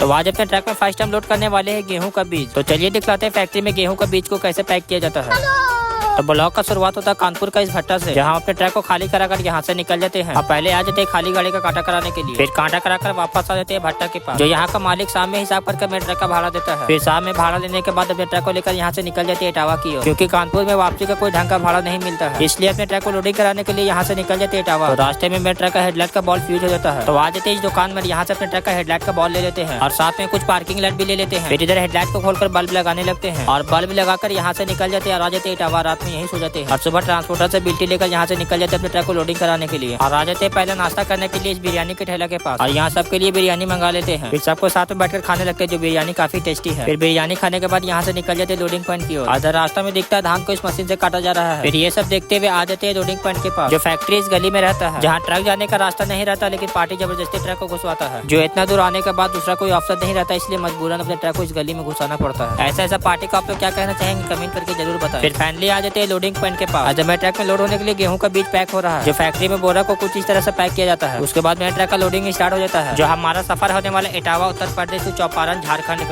तो आज अपने ट्रक में फर्स्ट टाइम लोड करने वाले हैं गेहूं का बीज। तो चलिए दिखलाते हैं फैक्ट्री में गेहूं का बीज को कैसे पैक किया जाता है। तो ब्लॉग का शुरुआत होता है कानपुर का इस भट्टा से, जहाँ अपने ट्रक को खाली कराकर यहाँ से निकल जाते हैं। अब पहले आ जाते हैं खाली गाड़ी का कांटा कराने के लिए, फिर कांटा कराकर वापस आ जाते हैं भट्टा के पास, जो यहाँ का मालिक शाम में हिसाब करके अपने ट्रक का भाड़ा देता है। फिर शाम में भाड़ा लेने के बाद अपने ट्रक को लेकर यहाँ से निकल जाते हैं इटावा की ओर, क्योंकि कानपुर में वापसी का कोई ढंग का भाड़ा नहीं मिलता है, इसलिए अपने ट्रक को लोडिंग कराने के लिए यहाँ से निकल जाते हैं इटावा। तो रास्ते में मेरे ट्रक का हेडलाइट का बॉल फ्यूज हो जाता है। तो आ जाते हैं इस दुकान में, यहाँ से अपने ट्रक का हेडलाइट का बॉल ले लेते हैं और साथ में कुछ पार्किंग लाइट भी ले लेते हैं। फिर इधर हेडलाइट को खोलकर बल्ब लगाने लगते हैं और बल्ब लगाकर यहाँ से निकल जाते हैं और आ जाते हैं इटावा। रात में यही सो जाते हैं। सुबह ट्रांसपोर्टर से बिल्टी लेकर यहाँ से निकल जाते हैं अपने ट्रक को लोडिंग कराने के लिए और आ जाते हैं पहले नाश्ता करने के लिए इस बिरयानी के ठेला के पास, और यहाँ सबके लिए बिरयानी मंगा लेते हैं। फिर सबको साथ में बैठकर खाने लगते हैं, जो बिरयानी काफी टेस्टी है। फिर बिरयानी खाने के बाद यहाँ से निकल जाते हैं लोडिंग पॉइंट की ओर। आधा रास्ता में दिखता है धान को इस मशीन से काटा जा रहा है। फिर ये सब देखते हुए आ जाते हैं लोडिंग पॉइंट के पास, जो फैक्ट्री इस गली में रहता है, जहाँ ट्रक जाने का रास्ता नहीं रहता, लेकिन पार्टी जबरदस्ती ट्रक को घुसवाता है। जो इतना दूर आने के बाद दूसरा कोई ऑप्शन नहीं रहता, इसलिए मजबूरन अपने ट्रक को इस गली में घुसाना पड़ता है। ऐसा पार्टी का आप लोग क्या कहना चाहेंगे कमेंट करके जरूर बताएं। फिर फाइनली आ जाते हैं लोडिंग पॉइंट के पास, जब मेरे ट्रक में लोड होने के लिए गेहूं का बीज पैक हो रहा है, जो फैक्ट्री में बोरा को कुछ इस तरह से पैक किया जाता है। उसके बाद मेरे ट्रक का लोडिंग स्टार्ट हो जाता है, जो हमारा सफर होने वाला इटावा उत्तर प्रदेश से चौपारण झारखंड का।